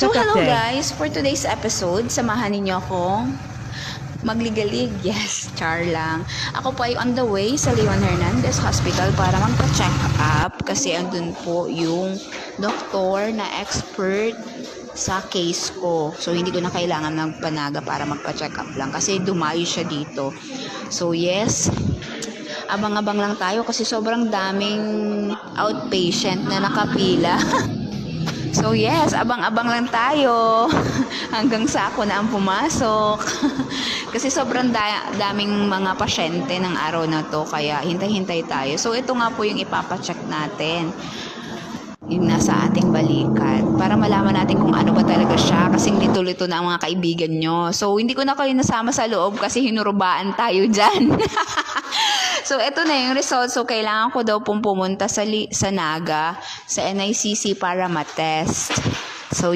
So hello kape. guys, for today's episode, samahan ninyo ako magligalig. Yes, char lang. Ako po ay on the way sa Leon Hernandez Hospital para magpa-check up kasi andun po yung doktor na expert sa case ko. So hindi ko na kailangan magpanaga para magpa-check up lang kasi dumayo siya dito. So yes, abang-abang lang tayo kasi sobrang daming outpatient na nakapila. So yes, abang-abang lang tayo hanggang sa ako na ang pumasok. Kasi sobrang daming mga pasyente ng araw na to, kaya hintay-hintay tayo. So ito nga po yung ipapacheck natin, yung nasa ating balikat, para malaman natin kung ano ba talaga siya, kasi lito-lito na ang mga kaibigan nyo. So hindi ko na kayo nasama sa loob kasi hinurubaan tayo dyan. So ito na yung result. So kailangan ko daw pong pumunta sa Naga, sa NICC para matest. So